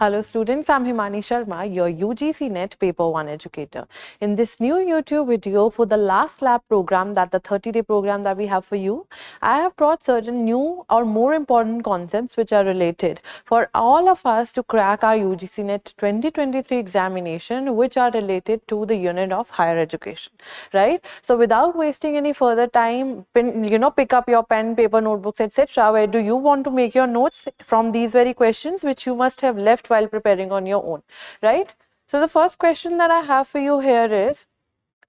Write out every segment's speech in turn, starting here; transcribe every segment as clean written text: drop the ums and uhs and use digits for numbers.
Hello students, I'm Himani Sharma, your UGC NET Paper 1 educator. In this new YouTube video for the last lab program, that the 30-day program that we have for you, I have brought certain new or more important concepts which are related for all of us to crack our UGC NET 2023 examination, which are related to the unit of higher education, right? So without wasting any further time, pick up your pen, paper, notebooks, etc. Where do you want to make your notes from these very questions which you must have left while preparing on your own, right? So the first question that I have for you here is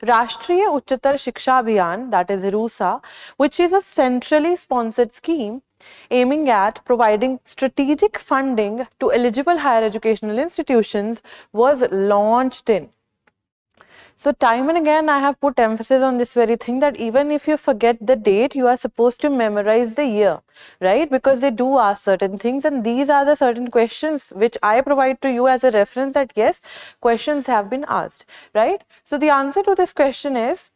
Rashtriya Uchchatar Shiksha Abhiyan, that is RUSA, which is a centrally sponsored scheme aiming at providing strategic funding to eligible higher educational institutions, was launched in. So time and again I have put emphasis on this very thing, that even if you forget the date, you are supposed to memorize the year, right? Because they do ask certain things, and these are the certain questions which I provide to you as a reference that yes, questions have been asked, right? So the answer to this question is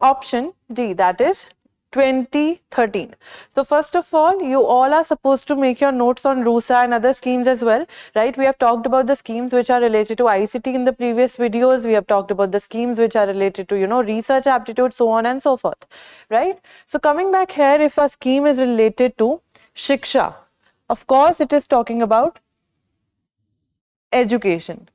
option D, that is 2013. So first of all, you all are supposed to make your notes on RUSA and other schemes as well, right? We have talked about the schemes which are related to ICT in the previous videos. We have talked about the schemes which are related to, research aptitude, so on and so forth, right? So coming back here, if a scheme is related to Shiksha, of course it is talking about education,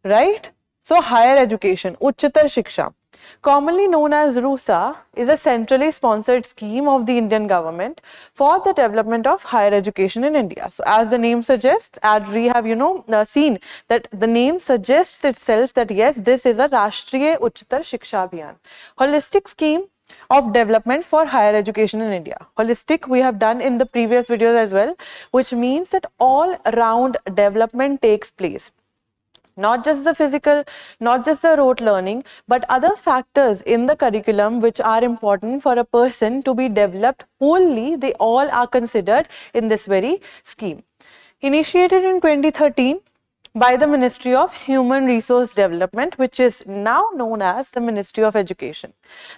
right? So higher education, Uchchatar Shiksha, commonly known as RUSA, is a centrally sponsored scheme of the Indian government for the development of higher education in India. So as the name suggests, as we have seen that the name suggests itself that yes, this is a Rashtriya Uchchatar Shiksha Abhiyan, holistic scheme of development for higher education in India. Holistic we have done in the previous videos as well, which means that all round development takes place. Not just the physical, not just the rote learning, but other factors in the curriculum which are important for a person to be developed wholly, they all are considered in this very scheme. Initiated in 2013 by the Ministry of Human Resource Development, which is now known as the Ministry of Education.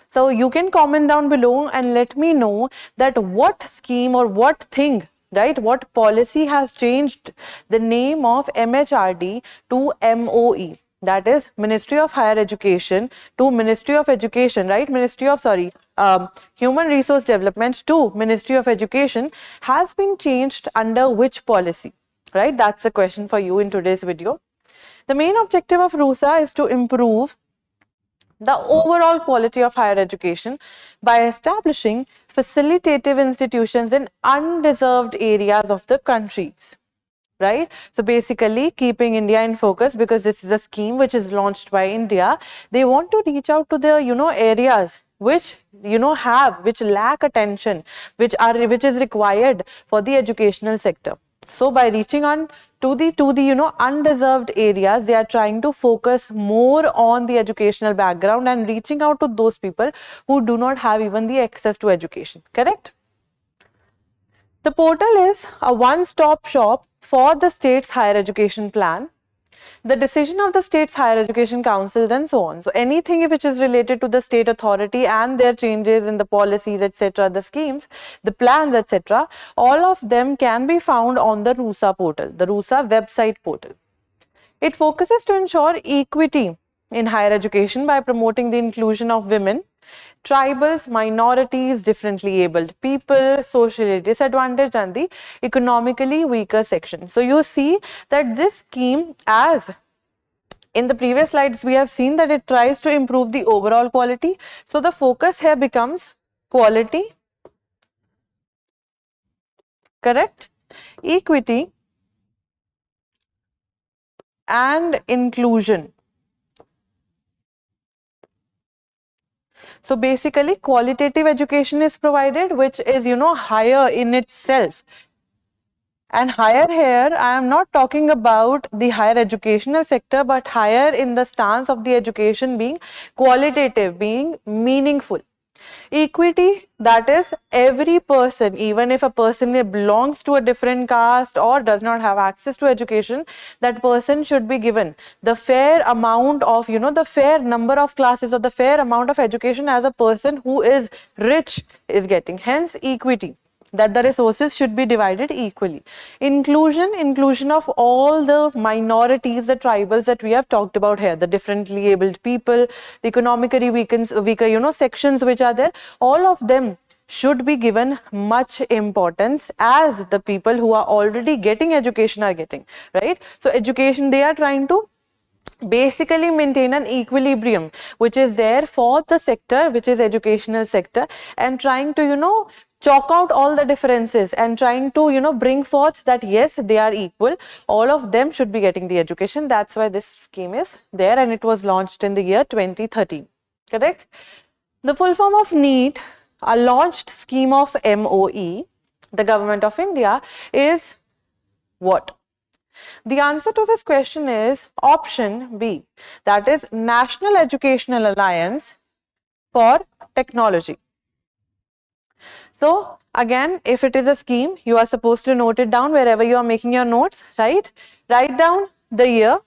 So you can comment down below and let me know that what scheme or what thing, right, what policy has changed the name of MHRD to MOE, that is Ministry of Higher Education, to Ministry of Education, right? Human Resource Development to Ministry of Education has been changed under which policy, right? That's the question for you in today's video. The main objective of RUSA is to improve the overall quality of higher education by establishing facilitative institutions in undeserved areas of the countries, right? So basically keeping India in focus, because this is a scheme which is launched by India. They want to reach out to the areas which which lack attention, which is required for the educational sector. So by reaching on to the undeserved areas, they are trying to focus more on the educational background and reaching out to those people who do not have even the access to education, correct? The portal is a one-stop shop for the state's higher education plan, the decision of the state's higher education councils, and so on. So anything which is related to the state authority and their changes in the policies, etc., the schemes, the plans, etc., all of them can be found on the RUSA portal, the RUSA website portal. It focuses to ensure equity in higher education by promoting the inclusion of women, tribals, minorities, differently abled people, socially disadvantaged, and the economically weaker section. So you see that this scheme, as in the previous slides we have seen, that it tries to improve the overall quality. So the focus here becomes quality, correct, equity and inclusion. So basically qualitative education is provided, which is higher in itself. And higher here, I am not talking about the higher educational sector, but higher in the stance of the education being qualitative, being meaningful. Equity, that is every person, even if a person belongs to a different caste or does not have access to education, that person should be given the fair amount of, the fair number of classes or the fair amount of education as a person who is rich is getting, hence equity. that the resources should be divided equally. Inclusion of all the minorities, the tribals that we have talked about here, the differently abled people, the economically weaker, sections which are there, all of them should be given much importance as the people who are already getting education are getting, right? So education, they are trying to basically maintain an equilibrium which is there for the sector, which is educational sector, and trying to chalk out all the differences and trying to bring forth that yes, they are equal, all of them should be getting the education. That's why this scheme is there, and it was launched in the year 2013, correct? The full form of NEET, a launched scheme of MOE, the Government of India, is what? The answer to this question is option B, that is National Educational Alliance for Technology. So again, if it is a scheme, you are supposed to note it down wherever you are making your notes, right? Write down the year,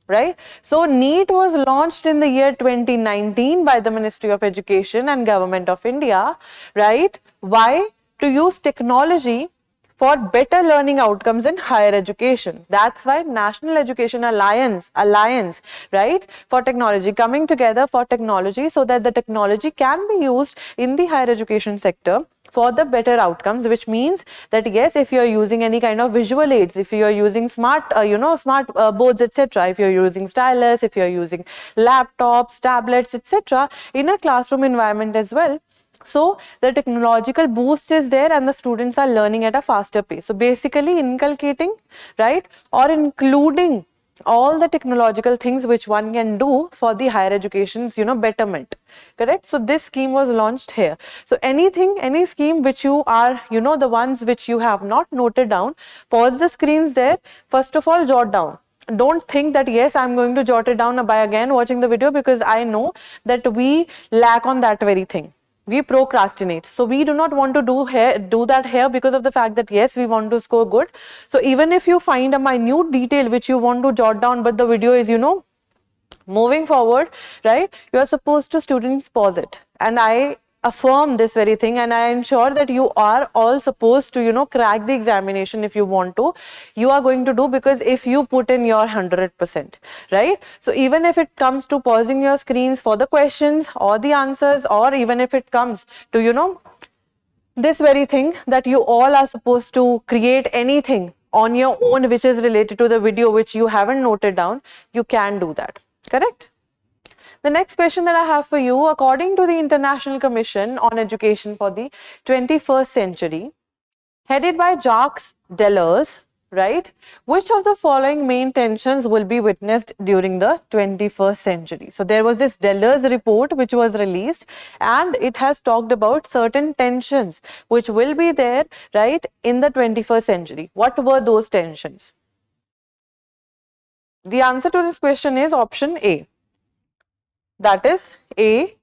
right? So NEET was launched in the year 2019 by the Ministry of Education and Government of India, right? Why? To use technology for better learning outcomes in higher education. That's why National Education Alliance, right, for technology, coming together for technology so that the technology can be used in the higher education sector for the better outcomes, which means that yes, if you are using any kind of visual aids, if you are using smart boards, etc., if you are using stylus, if you are using laptops, tablets, etc., in a classroom environment as well, so the technological boost is there and the students are learning at a faster pace. So basically inculcating, right, or including all the technological things which one can do for the higher education's betterment, correct? So this scheme was launched here. So any scheme which you are the ones which you have not noted down, pause the screens there, first of all jot down. Don't think that yes, I'm going to jot it down by again watching the video, because I know that we lack on that very thing. We procrastinate. So we do not want to do that here because of the fact that yes, we want to score good. So even if you find a minute detail which you want to jot down, but the video is moving forward, right, you are supposed to students pause it. And I affirm this very thing, and I ensure that you are all supposed to crack the examination. If you want to, you are going to do, because if you put in your 100%, right? So even if it comes to pausing your screens for the questions or the answers, or even if it comes to this very thing that you all are supposed to create anything on your own which is related to the video which you haven't noted down, you can do that, correct? The next question that I have for you, according to the International Commission on Education for the 21st Century, headed by Jacques Delors, right, which of the following main tensions will be witnessed during the 21st century? So there was this Delors report which was released, and it has talked about certain tensions which will be there, right, in the 21st century. What were those tensions? The answer to this question is option A. That is A,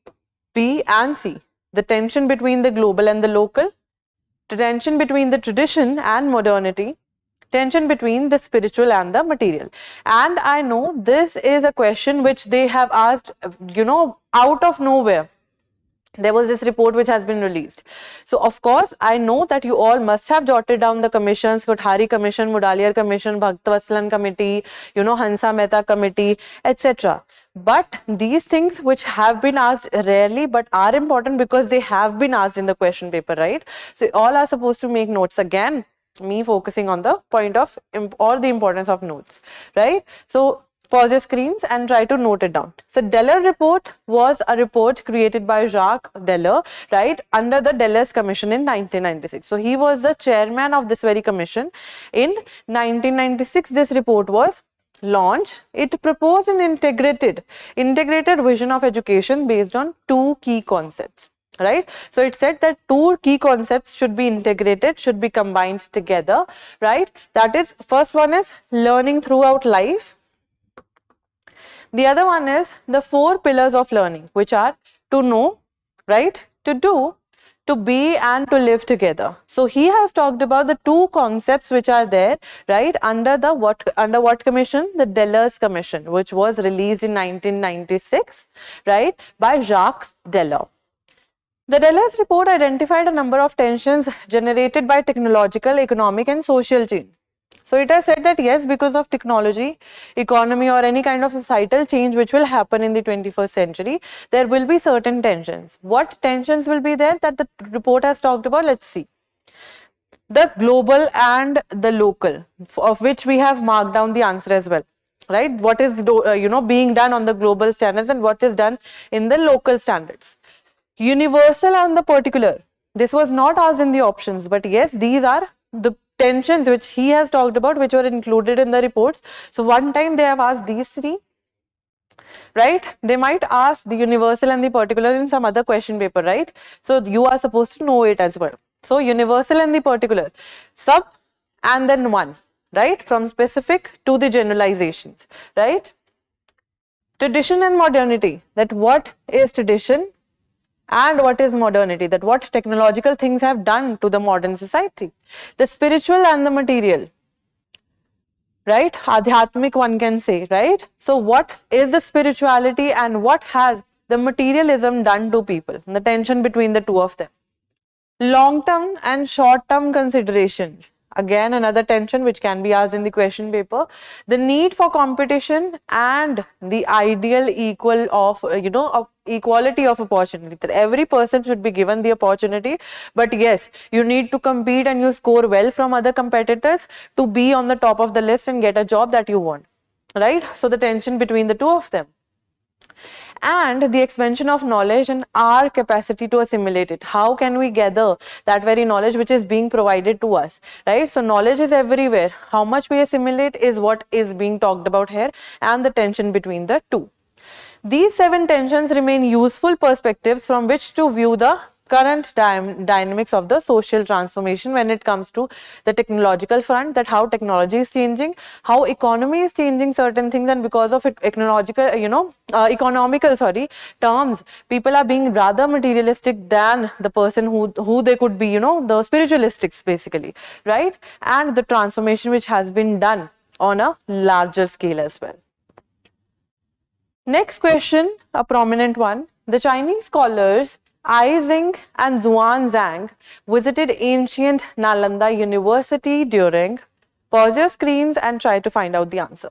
B and C. The tension between the global and the local, the tension between the tradition and modernity, tension between the spiritual and the material. And I know this is a question which they have asked, out of nowhere. There was this report which has been released. So of course, I know that you all must have jotted down the commissions, Kothari Commission, Mudaliar Commission, Bhaktavasalan Committee, Hansa Mehta Committee, etc. But these things which have been asked rarely but are important because they have been asked in the question paper, right? So all are supposed to make notes. Again, me focusing on the point of or the importance of notes, right? So pause your screens and try to note it down. So Delors report was a report created by Jacques Delors, right, under the Delors Commission in 1996. So he was the chairman of this very commission. In 1996, this report was launched. It proposed an integrated vision of education based on two key concepts, right? So it said that two key concepts should be integrated, should be combined together, right? That is, first one is learning throughout life. The other one is the four pillars of learning, which are to know, right, to do, to be and to live together. So he has talked about the two concepts which are there, right, under what commission? The Delors Commission, which was released in 1996, right, by Jacques Delors. The Delors report identified a number of tensions generated by technological, economic and social change. So it has said that yes, because of technology, economy or any kind of societal change which will happen in the 21st century, there will be certain tensions. What tensions will be there that the report has talked about? Let's see. The global and the local, of which we have marked down the answer as well, right? What is being done on the global standards and what is done in the local standards. Universal and the particular. This was not asked in the options, but yes, these are the tensions which he has talked about, which were included in the reports. So one time they have asked these three, right? They might ask the universal and the particular in some other question paper, right? So you are supposed to know it as well. So universal and the particular, sub and then one, right? From specific to the generalizations, right? Tradition and modernity, that what is tradition and what is modernity, that what technological things have done to the modern society. The spiritual and the material, right? Adhyatmic, one can say, right? So what is the spirituality and what has the materialism done to people, the tension between the two of them. Long term and short term considerations, again another tension which can be asked in the question paper. The need for competition and the ideal equal of of equality of opportunity, that every person should be given the opportunity, but yes, you need to compete and you score well from other competitors to be on the top of the list and get a job that you want, right? So the tension between the two of them. And the expansion of knowledge and our capacity to assimilate it. How can we gather that very knowledge which is being provided to us, right? So knowledge is everywhere. How much we assimilate is what is being talked about here, and the tension between the two. These 7 tensions remain useful perspectives from which to view the current dynamics of the social transformation when it comes to the technological front, that how technology is changing, how economy is changing certain things, and because of economical terms, people are being rather materialistic than the person who they could be, the spiritualistics basically, right? And the transformation which has been done on a larger scale as well. Next question, a prominent one. The Chinese scholars Ai Xing and Xuanzang visited ancient Nalanda University during, pause your screens and try to find out the answer.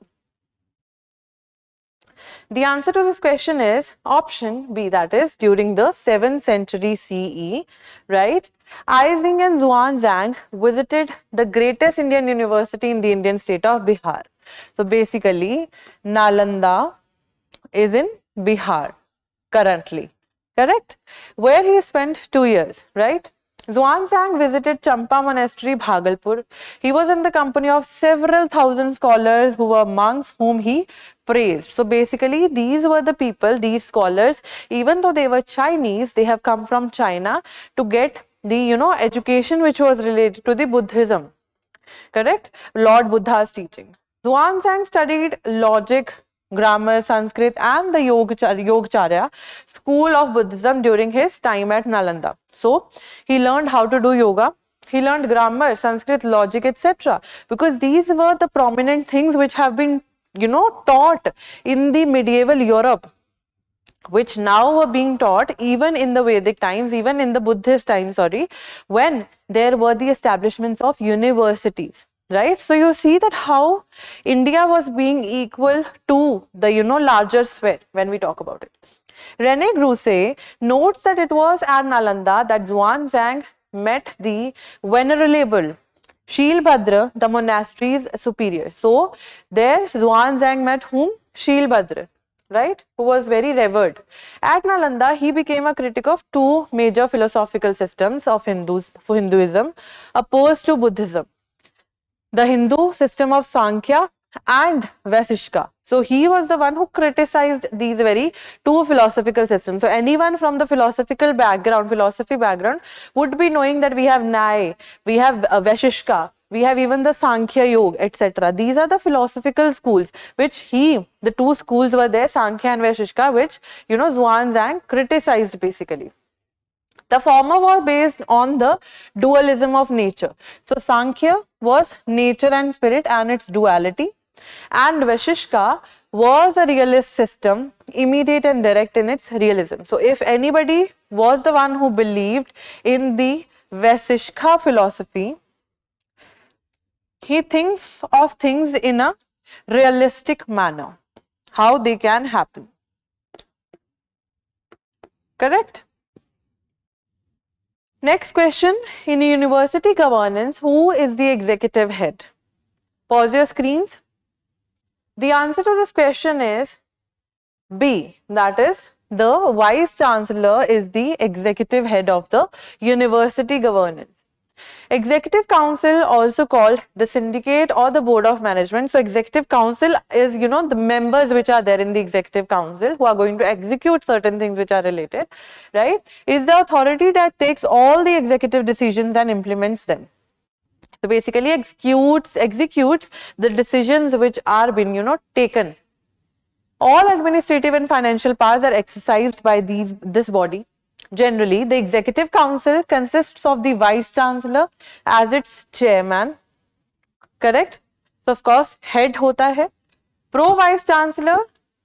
The answer to this question is option B, that is during the 7th century CE, right? Ai Xing and Xuanzang visited the greatest Indian university in the Indian state of Bihar. So basically, Nalanda is in Bihar currently. Correct? Where he spent 2 years, right? Xuanzang visited Champa Monastery, Bhagalpur. He was in the company of several thousand scholars who were monks whom he praised. So basically, these were the people, these scholars, even though they were Chinese, they have come from China to get the, education which was related to the Buddhism. Correct? Lord Buddha's teaching. Xuanzang studied logic, grammar, Sanskrit and the Yogacharya school of Buddhism during his time at Nalanda. So he learned how to do yoga, he learned grammar, Sanskrit, logic, etc. because these were the prominent things which have been taught in the medieval Europe, which now were being taught even in the Vedic times, even in the Buddhist times, when there were the establishments of universities. Right? So you see that how India was being equal to the, larger sphere when we talk about it. René Grousset notes that it was at Nalanda that Xuanzang met the venerable Shilbhadra, the monastery's superior. So there Xuanzang met whom? Shilbhadra, right? Who was very revered. At Nalanda, he became a critic of 2 major philosophical systems of Hinduism opposed to Buddhism. The Hindu system of Sankhya and Vaisheshika. So he was the one who criticized these very 2 philosophical systems. So anyone from the philosophy background would be knowing that we have Nyaya, we have Vaisheshika, we have even the Sankhya Yoga, etc. These are the philosophical schools which the 2 schools were there, Sankhya and Vaisheshika, which Xuanzang criticized basically. The former was based on the dualism of nature. So Sankhya was nature and spirit and its duality, and Vaishishka was a realist system, immediate and direct in its realism. So if anybody was the one who believed in the Vaishishka philosophy, he thinks of things in a realistic manner, how they can happen. Correct? Next question, in university governance, who is the executive head? Pause your screens. The answer to this question is B, that is the Vice Chancellor is the executive head of the university governance. Executive Council, also called the syndicate or the board of management. So Executive Council is, the members which are there in the Executive Council who are going to execute certain things which are related, right? Is the authority that takes all the executive decisions and implements them. So basically executes the decisions which are being, taken. All administrative and financial powers are exercised by this body. Generally, the Executive Council consists of the Vice Chancellor as its chairman. Correct? So, of course, head hota hai. Pro Vice Chancellor,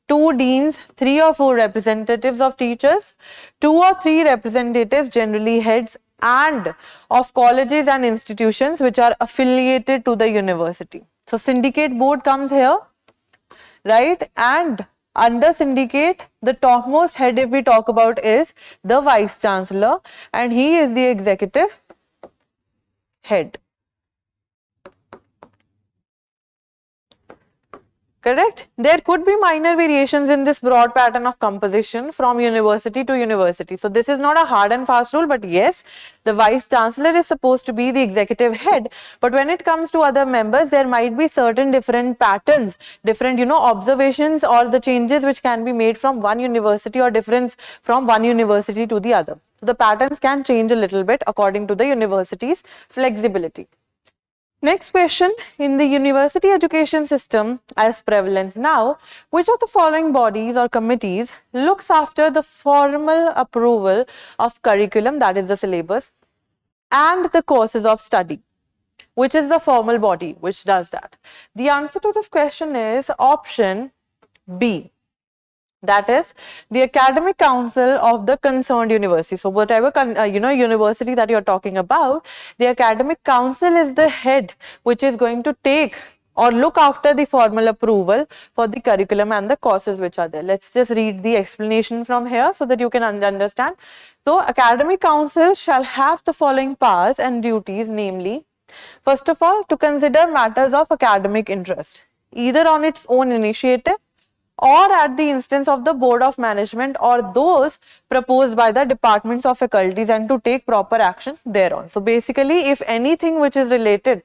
2 deans, 3 or 4 representatives of teachers, 2 or 3 representatives, generally heads, and of colleges and institutions which are affiliated to the university. So, syndicate board comes here, right? And under syndicate, the topmost head, if we talk about, is the Vice Chancellor, and he is the executive head. Correct? There could be minor variations in this broad pattern of composition from university to university. So this is not a hard and fast rule, but yes, the Vice Chancellor is supposed to be the executive head. But when it comes to other members, there might be certain different patterns, different, observations or the changes which can be made from one university or difference from one university to the other. So the patterns can change a little bit according to the university's flexibility. Next question, in the university education system as prevalent now, which of the following bodies or committees looks after the formal approval of curriculum, that is the syllabus, and the courses of study? Which is the formal body which does that? The answer to this question is option B. That is the academic council of the concerned university. So whatever university that you're talking about, the academic council is the head which is going to take or look after the formal approval for the curriculum and the courses which are there. Let's just read the explanation from here so that you can understand. So academic council shall have the following powers and duties, namely, first of all, to consider matters of academic interest, either on its own initiative or at the instance of the board of management or those proposed by the departments of faculties, and to take proper actions thereon. So basically, if anything which is related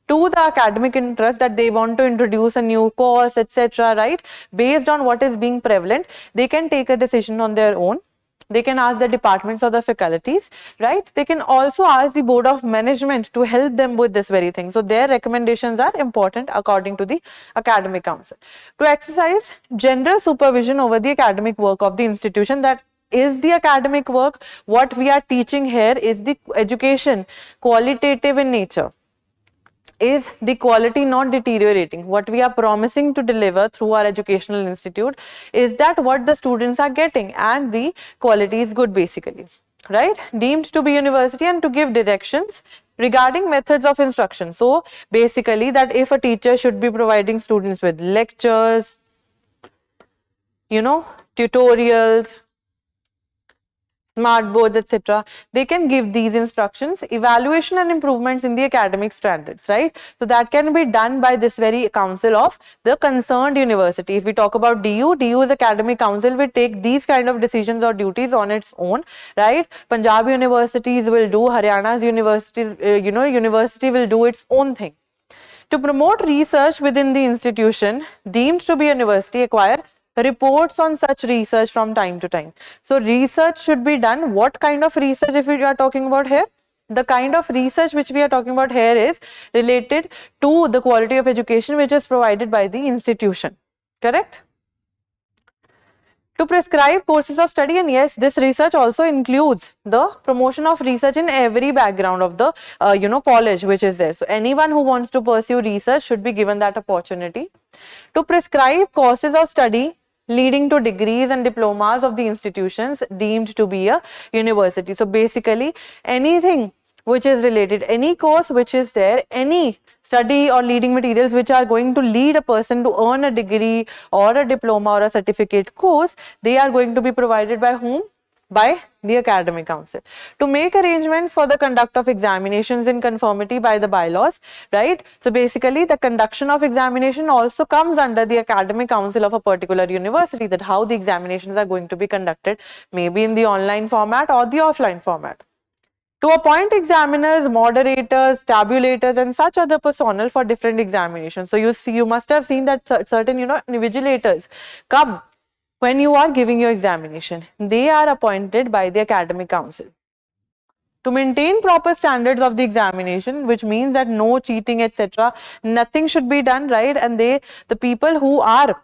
to the academic interest, that they want to introduce a new course, etc., right, based on what is being prevalent, they can take a decision on their own. They can ask the departments or the faculties, right? They can also ask the board of management to help them with this very thing. So their recommendations are important according to the academic council. To exercise general supervision over the academic work of the institution, that is the academic work. What we are teaching here is the education, qualitative in nature. Is the quality not deteriorating? What we are promising to deliver through our educational institute is that what the students are getting, and the quality is good basically, right? Deemed to be university, and to give directions regarding methods of instruction. So basically that if a teacher should be providing students with lectures, tutorials, smart boards, etc., they can give these instructions. Evaluation and improvements in the academic standards, right? So that can be done by this very council of the concerned university. If we talk about DU's academic council will take these kind of decisions or duties on its own, right? Punjab universities will do, Haryana's university will do its own thing. To promote research within the institution deemed to be university, acquire reports on such research from time to time. So research should be done. What kind of research if we are talking about here? The kind of research which we are talking about here is related to the quality of education which is provided by the institution. Correct? To prescribe courses of study, and yes, this research also includes the promotion of research in every background of the college which is there. So anyone who wants to pursue research should be given that opportunity. To prescribe courses of study leading to degrees and diplomas of the institutions deemed to be a university. So basically anything which is related, any course which is there, any study or leading materials which are going to lead a person to earn a degree or a diploma or a certificate course, they are going to be provided by whom? By the academic council. To make arrangements for the conduct of examinations in conformity by the bylaws, right? So basically the conduction of examination also comes under the academic council of a particular university, that how the examinations are going to be conducted, maybe in the online format or the offline format. To appoint examiners, moderators, tabulators and such other personnel for different examinations. So you must have seen that certain invigilators come when you are giving your examination. They are appointed by the academic council. To maintain proper standards of the examination, which means that no cheating, etc., nothing should be done, right? And the people who are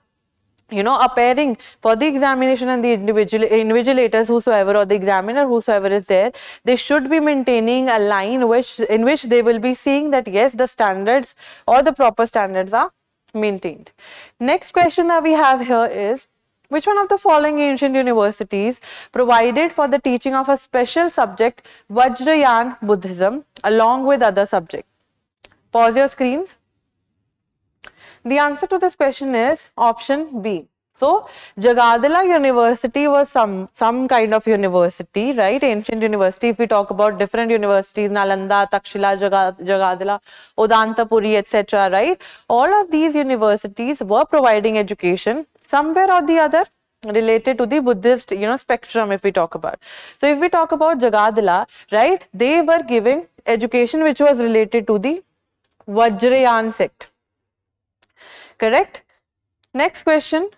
appearing for the examination and the invigilators whosoever, or the examiner whosoever is there, they should be maintaining a line in which they will be seeing that yes, the standards or the proper standards are maintained. Next question that we have here is, which one of the following ancient universities provided for the teaching of a special subject, Vajrayana Buddhism, along with other subjects? Pause your screens. The answer to this question is option B. So, Jagaddala University was some kind of university, right? Ancient university. If we talk about different universities, Nalanda, Takshila, Jagaddala, Odantapuri, etc., right? All of these universities were providing education somewhere or the other related to the Buddhist, spectrum, if we talk about. So, if we talk about Jagaddala, right, they were giving education which was related to the Vajrayana sect. Correct? Next question,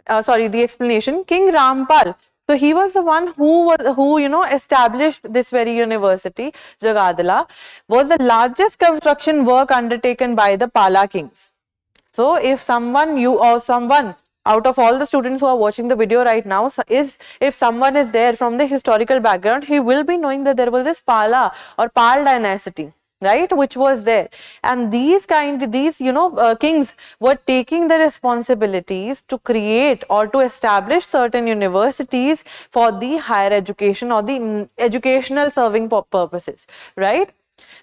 the explanation. King Rampal, so he was the one who established this very university, Jagaddala, was the largest construction work undertaken by the Pala kings. So if someone out of all the students who are watching the video right now, if someone is there from the historical background, he will be knowing that there was this Pala or Pal dynasty, right, which was there, and these kings were taking the responsibilities to create or to establish certain universities for the higher education or the educational serving purposes, right?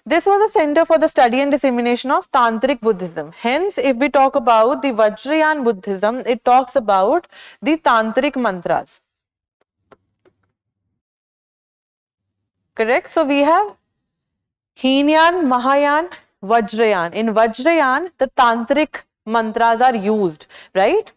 This was a center for the study and dissemination of Tantric Buddhism. Hence, if we talk about the Vajrayana Buddhism, it talks about the Tantric mantras. Correct? So, we have Hinayan, Mahayan, Vajrayana. In Vajrayana, the Tantric mantras are used, right?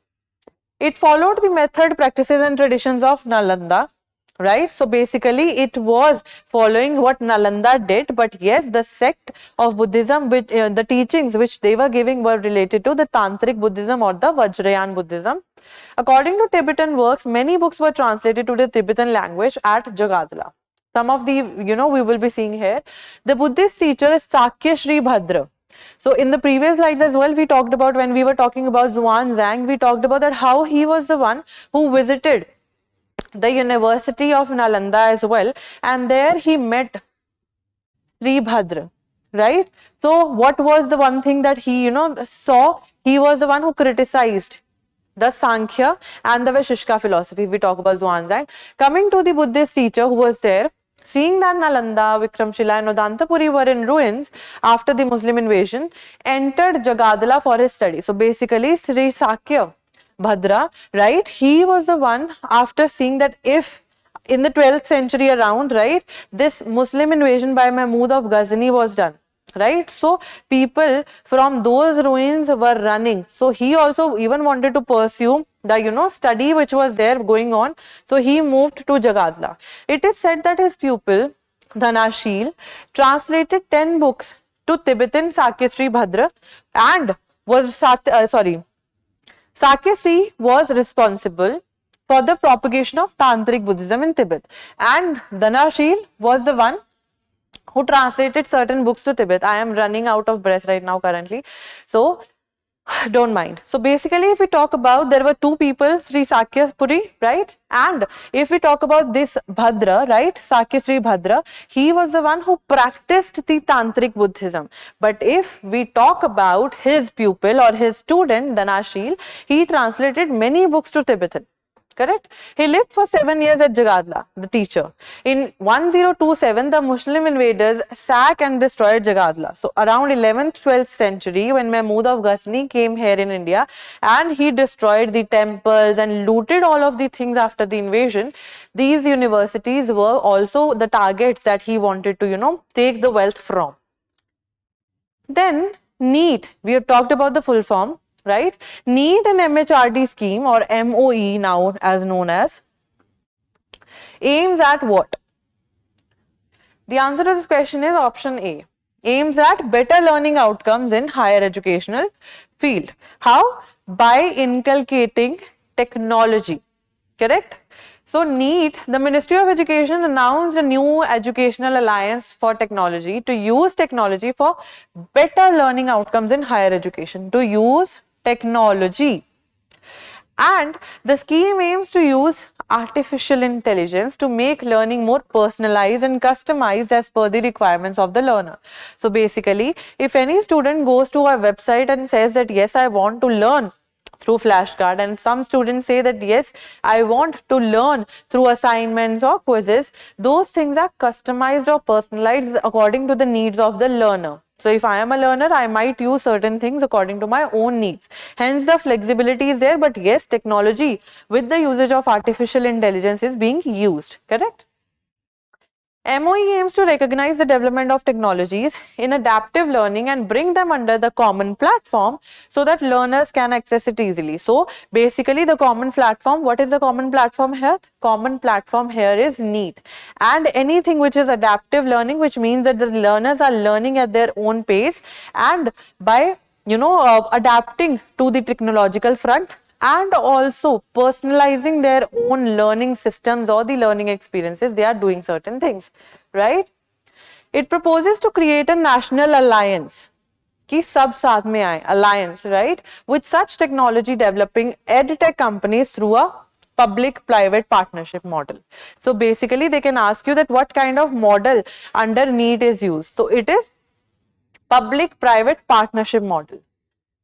It followed the method, practices and traditions of Nalanda, right? So basically it was following what Nalanda did, but yes, the sect of Buddhism, which, the teachings which they were giving were related to the Tantric Buddhism or the Vajrayana Buddhism. According to Tibetan works, many books were translated to the Tibetan language at Jagaddala. Some of the, we will be seeing here. The Buddhist teacher is Sakya Sri Bhadra. So in the previous slides as well, we talked about, when we were talking about Xuanzang, we talked about that how he was the one who visited the University of Nalanda as well, and there he met Sri Bhadra, right? So what was the one thing that he, saw? He was the one who criticized the Sankhya and the Vashishka philosophy. We talk about Xuanzang. Coming to the Buddhist teacher who was there, seeing that Nalanda, Vikramshila and Odantapuri were in ruins after the Muslim invasion, entered Jagaddala for his study. So basically Sri Sakya Bhadra, right, he was the one, after seeing that if in the 12th century around, right, this Muslim invasion by Mahmud of Ghazni was done, right, so people from those ruins were running. So he also even wanted to pursue the study which was there going on. So he moved to Jagaddala. It is said that his pupil Dhanashil translated 10 books to Tibetan Sakya Sri Bhadra, and was Sakya Sri was responsible for the propagation of Tantric Buddhism in Tibet, and Dhanashil was the one who translated certain books to Tibet. I am running out of breath right now currently. So Don't mind. So basically, if we talk about, there were two people, Sri Sakyapuri, right? And if we talk about this Bhadra, right? Sakya Sri Bhadra, he was the one who practiced the Tantric Buddhism. But if we talk about his pupil or his student, Dhanashil, he translated many books to Tibetan. Correct? He lived for 7 years at Jagaddala, the teacher. In 1027, the Muslim invaders sacked and destroyed Jagaddala. So around 11th, 12th century, when Mahmud of Ghazni came here in India and he destroyed the temples and looted all of the things after the invasion, these universities were also the targets that he wanted to, take the wealth from. Then NEET, we have talked about the full form, right? NEET and MHRD scheme, or MOE now as known as, aims at what? The answer to this question is option A. Aims at better learning outcomes in higher educational field. How? By inculcating technology. Correct? So NEET, the Ministry of Education announced a new educational alliance for technology to use technology for better learning outcomes in higher education. To use technology. And the scheme aims to use artificial intelligence to make learning more personalized and customized as per the requirements of the learner. So basically, if any student goes to our website and says that yes, I want to learn through flashcard, and some students say that yes, I want to learn through assignments or quizzes, those things are customized or personalized according to the needs of the learner. So if I am a learner, I might use certain things according to my own needs. Hence the flexibility is there, but yes, technology with the usage of artificial intelligence is being used. Correct? MOE aims to recognize the development of technologies in adaptive learning and bring them under the common platform so that learners can access it easily. So basically the common platform, what is the common platform here? Common platform here is NEET, and anything which is adaptive learning, which means that the learners are learning at their own pace and by adapting to the technological front, and also personalizing their own learning systems or the learning experiences, they are doing certain things, right? It proposes to create a national alliance, ki sab saath mein aaye, alliance, right? With such technology developing edtech companies through a public-private partnership model. So basically they can ask you that what kind of model under NEET is used. So it is public-private partnership model.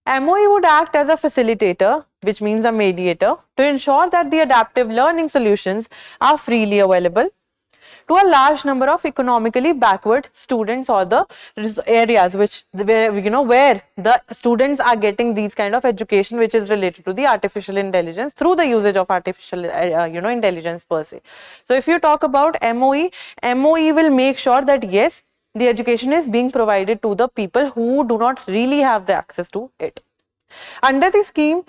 MOE would act as a facilitator, which means a mediator, to ensure that the adaptive learning solutions are freely available to a large number of economically backward students or the areas where the students are getting these kind of education which is related to the artificial intelligence through the usage of artificial intelligence per se. So if you talk about MOE will make sure that yes, the education is being provided to the people who do not really have the access to it. Under the scheme,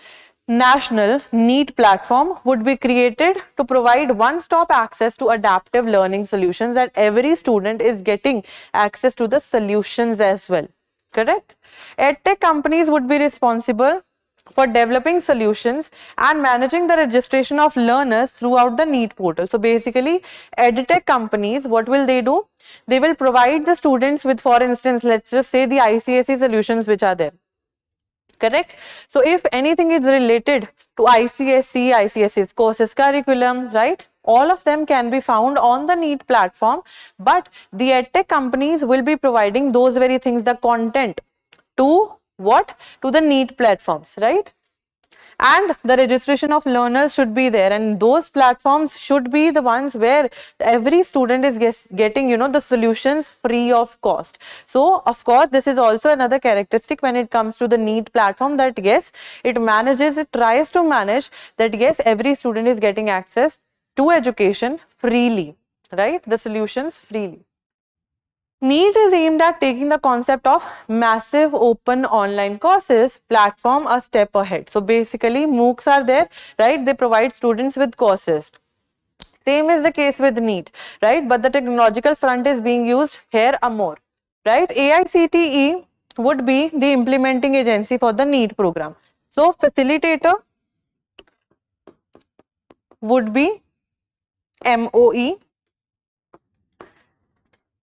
national NEET platform would be created to provide one-stop access to adaptive learning solutions, that every student is getting access to the solutions as well. Correct? EdTech companies would be responsible for developing solutions and managing the registration of learners throughout the NEET portal. So basically, edtech companies, what will they do? They will provide the students with, for instance, let's just say the ICSE solutions which are there. Correct? So if anything is related to ICSE's courses, curriculum, right? All of them can be found on the NEET platform, but the edtech companies will be providing those very things, the content, to what? To the NEET platforms, right? And the registration of learners should be there, and those platforms should be the ones where every student is getting the solutions free of cost. So of course this is also another characteristic when it comes to the NEET platform, that yes, it tries to manage that yes, every student is getting access to education freely, right? The solutions freely. NEET is aimed at taking the concept of massive open online courses platform a step ahead. So basically MOOCs are there, right? They provide students with courses. Same is the case with NEET, right? But the technological front is being used here more, right? AICTE would be the implementing agency for the NEET program. So facilitator would be MOE.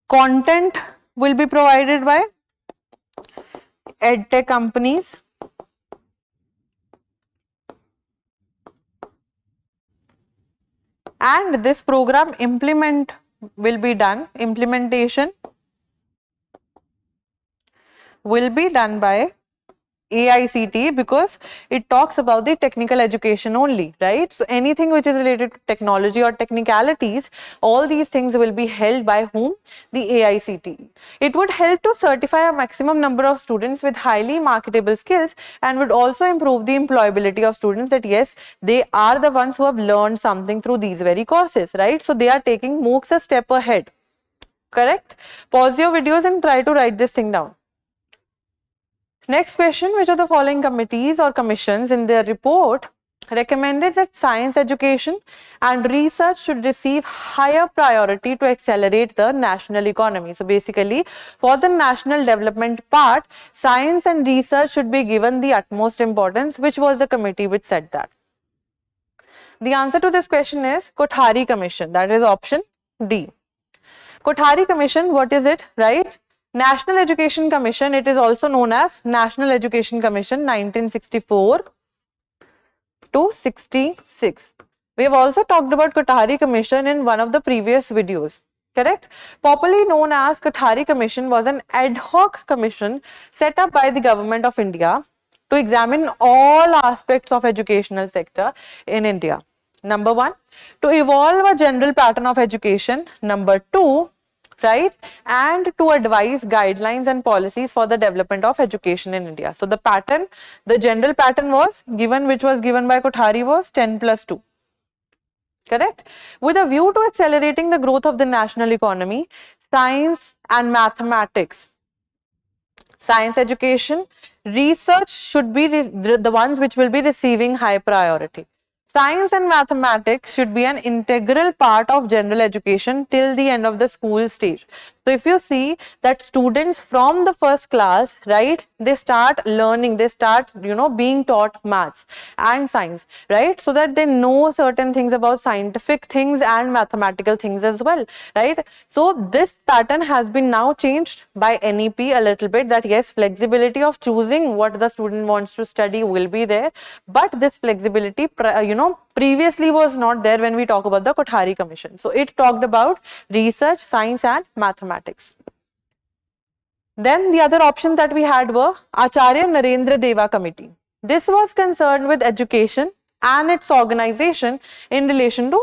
Content will be provided by edtech companies. and this program implementation will be done by AICT, because it talks about the technical education only, right? So anything which is related to technology or technicalities, all these things will be held by whom? The AICT. It would help to certify a maximum number of students with highly marketable skills, and would also improve the employability of students, that yes, they are the ones who have learned something through these very courses, right? So they are taking MOOCs a step ahead, correct? Pause your videos and try to write this thing down. Next question, which of the following committees or commissions in their report recommended that science education and research should receive higher priority to accelerate the national economy? So basically, for the national development part, science and research should be given the utmost importance. Which was the committee which said that? The answer to this question is Kothari Commission. That is option D. Kothari Commission, what is it, right? National Education Commission, it is also known as National Education Commission 1964 to 66. We have also talked about Kothari Commission in one of the previous videos, correct? Popularly known as Kothari Commission was an ad hoc commission set up by the government of India to examine all aspects of educational sector in India. Number one, to evolve a general pattern of education. Number two, right, and to advise guidelines and policies for the development of education in India. So the pattern, the general pattern was given, which was given by Kothari, was 10+2, correct? With a view to accelerating the growth of the national economy, science and mathematics, science education, research should be the ones which will be receiving high priority. Science and mathematics should be an integral part of general education till the end of the school stage. So if you see that students from the first class, right, they start learning, they start, being taught maths and science, right, so that they know certain things about scientific things and mathematical things as well, right? So this pattern has been now changed by NEP a little bit, that yes, flexibility of choosing what the student wants to study will be there, but this flexibility, previously was not there when we talk about the Kothari Commission. So it talked about research, science and mathematics. Then the other options that we had were Acharya Narendra Deva Committee. This was concerned with education and its organization in relation to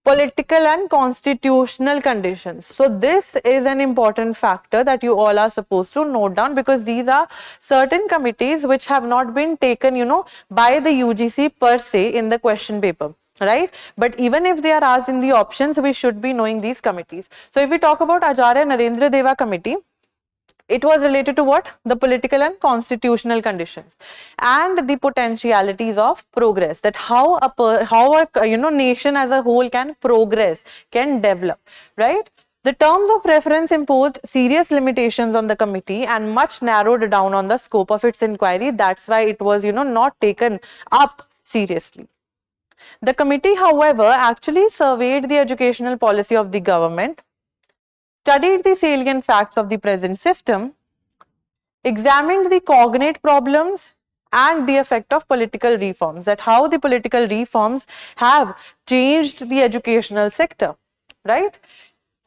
political and constitutional conditions. So this is an important factor that you all are supposed to note down, because these are certain committees which have not been taken, by the UGC per se in the question paper, right? But even if they are asked in the options, we should be knowing these committees. So if we talk about Acharya Narendra Deva Committee, it was related to what? The political and constitutional conditions and the potentialities of progress, that how a nation as a whole can progress, can develop, right? The terms of reference imposed serious limitations on the committee and much narrowed down on the scope of its inquiry. That's why it was, not taken up seriously. The committee, however, actually surveyed the educational policy of the government, studied the salient facts of the present system, examined the cognate problems and the effect of political reforms, that how the political reforms have changed the educational sector, right,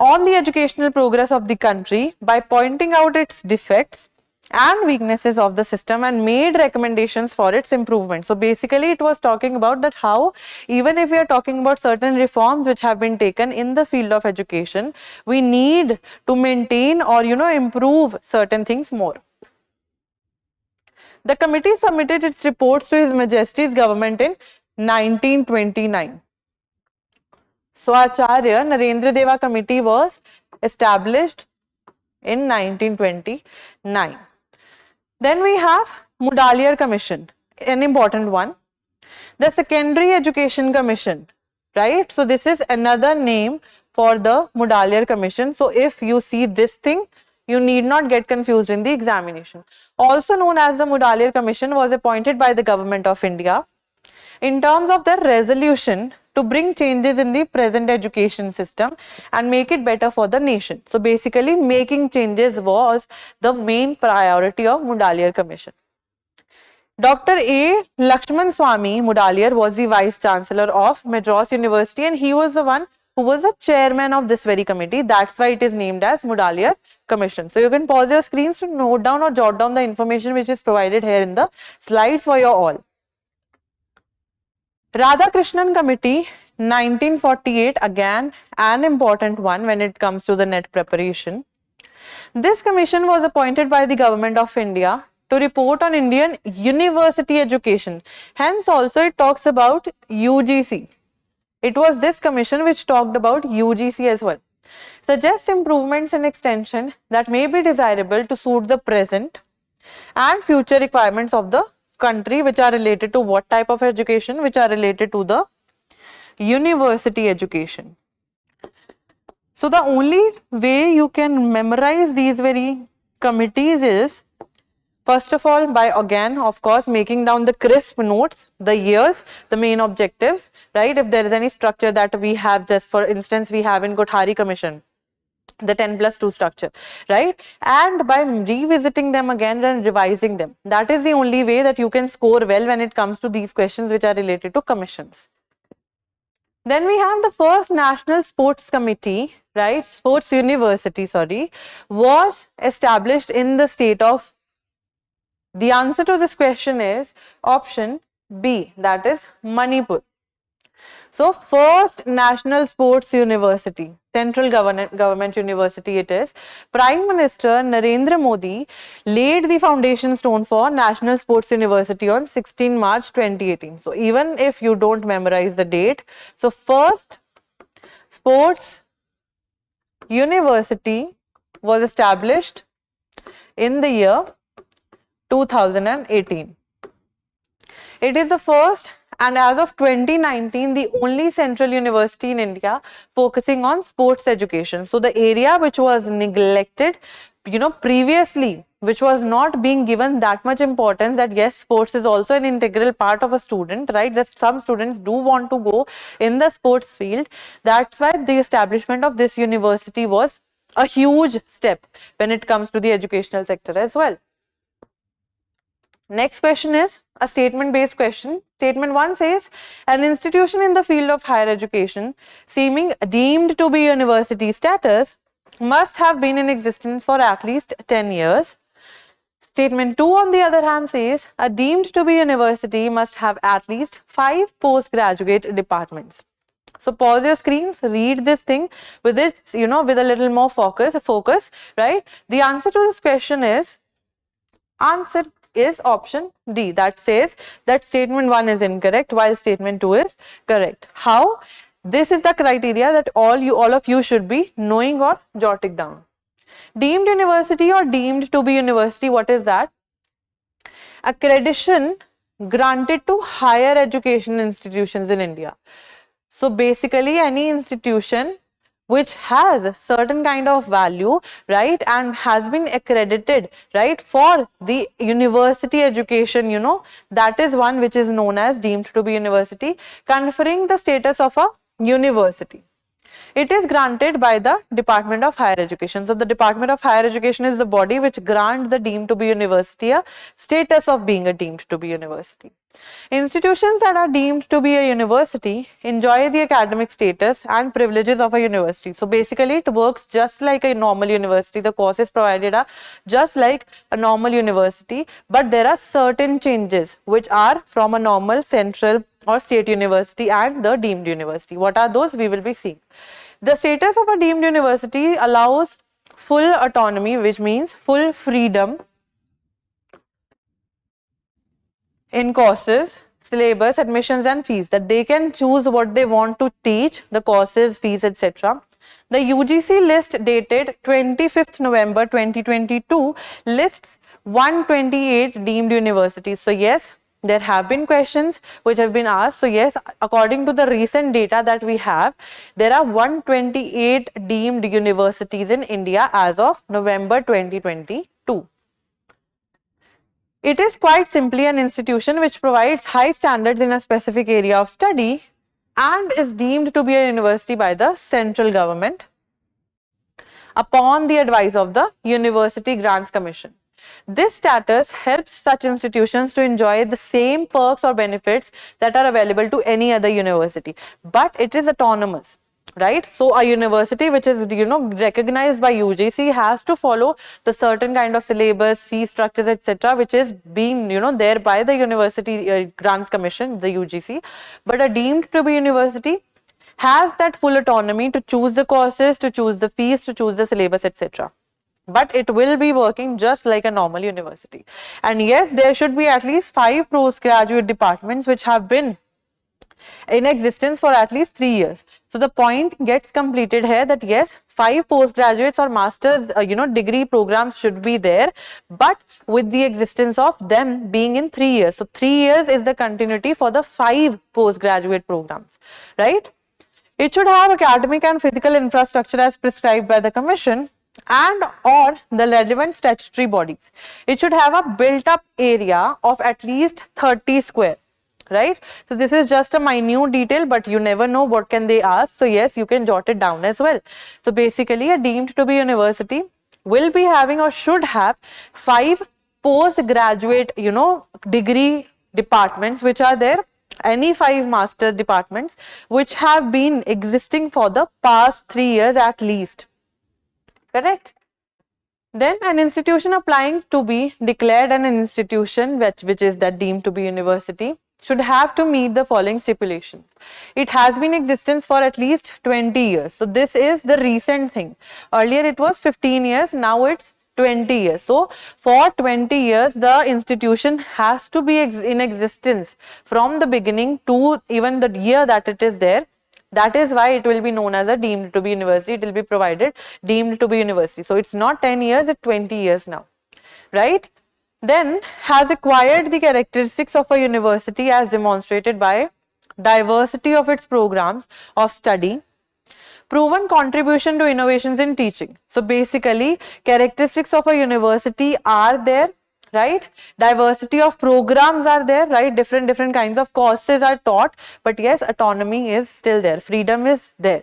on the educational progress of the country by pointing out its defects and weaknesses of the system, and made recommendations for its improvement. So basically it was talking about that how, even if we are talking about certain reforms which have been taken in the field of education, we need to maintain or improve certain things more. The committee submitted its reports to His Majesty's government in 1929. So Acharya Narendra Deva Committee was established in 1929. Then we have Mudaliar Commission, an important one. The Secondary Education Commission, right? So this is another name for the Mudaliar Commission. So if you see this thing, you need not get confused in the examination. Also known as the Mudaliar Commission, was appointed by the government of India in terms of their resolution to bring changes in the present education system and make it better for the nation. So basically making changes was the main priority of Mudaliar Commission. Dr. A. Lakshman Swamy Mudaliar was the Vice Chancellor of Madras University, and he was the one who was the chairman of this very committee. That's why it is named as Mudaliar Commission. So you can pause your screens to note down or jot down the information which is provided here in the slides for your all. Radhakrishnan Committee 1948, again an important one when it comes to the NET preparation. This commission was appointed by the Government of India to report on Indian university education. Hence also it talks about UGC. It was this commission which talked about UGC as well. Suggest improvements and extension that may be desirable to suit the present and future requirements of the country, which are related to what type of education, which are related to the university education. So the only way you can memorize these very committees is, first of all, by again, of course, making down the crisp notes, the years, the main objectives, right? If there is any structure that we have, just for instance, we have in Kothari Commission, the 10+2 structure, right? And by revisiting them again and revising them, that is the only way that you can score well when it comes to these questions which are related to commissions. Then we have the first National Sports Committee, right? Sports University, sorry, was established in the state of. The answer to this question is option B, that is Manipur. So first National Sports University, central government university it is. Prime Minister Narendra Modi laid the foundation stone for National Sports University on 16 March 2018. So even if you don't memorize the date, so first Sports University was established in the year 2018. It is the first and as of 2019 the only central university in India focusing on sports education. So the area which was neglected, previously, which was not being given that much importance, that yes, sports is also an integral part of a student, right? That some students do want to go in the sports field. That's why the establishment of this university was a huge step when it comes to the educational sector as well. Next question is a statement based question. Statement 1 says, an institution in the field of higher education seeming deemed to be university status must have been in existence for at least 10 years. Statement 2 on the other hand says, a deemed to be university must have at least 5 postgraduate departments. So pause your screens, read this thing with its, with a little more focus, right? The answer to this question is option D, that says that statement 1 is incorrect while statement 2 is correct. How? This is the criteria that all of you should be knowing or jotting down. Deemed university or deemed to be university, what is that? Accreditation granted to higher education institutions in India. So basically any institution which has a certain kind of value, right, and has been accredited, right, for the university education, that is one which is known as deemed to be university, conferring the status of a university. It is granted by the Department of Higher Education. So the Department of Higher Education is the body which grants the deemed to be university a status of being a deemed to be university. Institutions that are deemed to be a university enjoy the academic status and privileges of a university. So basically it works just like a normal university. The courses provided are just like a normal university, but there are certain changes which are from a normal central or state university and the deemed university. What are those? We will be seeing. The status of a deemed university allows full autonomy, which means full freedom in courses, syllabus, admissions and fees, that they can choose what they want to teach, the courses, fees, etc. The UGC list dated 25th November 2022 lists 128 deemed universities. So yes, there have been questions which have been asked. So yes, according to the recent data that we have, there are 128 deemed universities in India as of November 2022. It is quite simply an institution which provides high standards in a specific area of study and is deemed to be a university by the central government upon the advice of the University Grants Commission. This status helps such institutions to enjoy the same perks or benefits that are available to any other university, but it is autonomous. Right, so a university which is recognized by UGC has to follow the certain kind of syllabus, fee structures, etc., which is being there by the University Grants Commission, the UGC. But a deemed to be university has that full autonomy to choose the courses, to choose the fees, to choose the syllabus, etc. But it will be working just like a normal university. And yes, there should be at least 5 postgraduate departments which have been in existence for at least 3 years. So the point gets completed here that yes, 5 postgraduates or master's degree programs should be there, but with the existence of them being in 3 years. So 3 years is the continuity for the 5 postgraduate programs, right? It should have academic and physical infrastructure as prescribed by the commission and or the relevant statutory bodies. It should have a built up area of at least 30 square. Right, so this is just a minute detail, but you never know what can they ask. So yes, you can jot it down as well. So basically, a deemed to be university will be having or should have 5 postgraduate degree departments which are there, any 5 master departments which have been existing for the past 3 years at least. Correct? Then an institution applying to be declared an institution which is that deemed to be university should have to meet the following stipulations. It has been in existence for at least 20 years. So this is the recent thing. Earlier it was 15 years, now it's 20 years. So for 20 years, the institution has to be in existence from the beginning to even the year that it is there. That is why it will be known as a deemed to be university. It will be provided deemed to be university. So it's not 10 years, it's 20 years now, right? Then has acquired the characteristics of a university as demonstrated by diversity of its programs of study, proven contribution to innovations in teaching. So basically, characteristics of a university are there, right? Diversity of programs are there, right? Different kinds of courses are taught, but yes, autonomy is still there, freedom is there.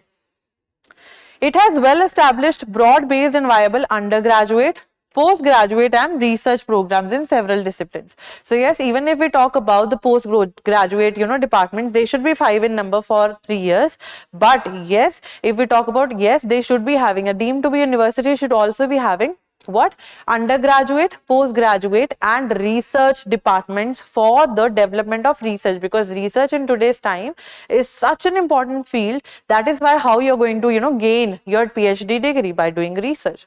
It has well established, broad-based and viable undergraduate, postgraduate and research programs in several disciplines. So yes, even if we talk about the postgraduate departments, they should be 5 in number for 3 years. But yes, if we talk about, yes, they should be having a deemed to be university, should also be having what? Undergraduate, postgraduate and research departments for the development of research, because research in today's time is such an important field. That is why how you're going to gain your PhD degree, by doing research,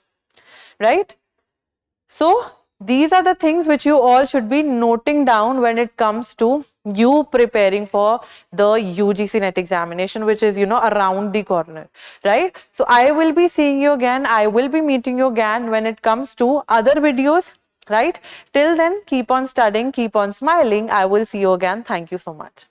right? So these are the things which you all should be noting down when it comes to you preparing for the UGC NET examination, which is around the corner, right? So I will be seeing you again, I will be meeting you again when it comes to other videos, right? Till then, keep on studying, keep on smiling. I will see you again. Thank you so much.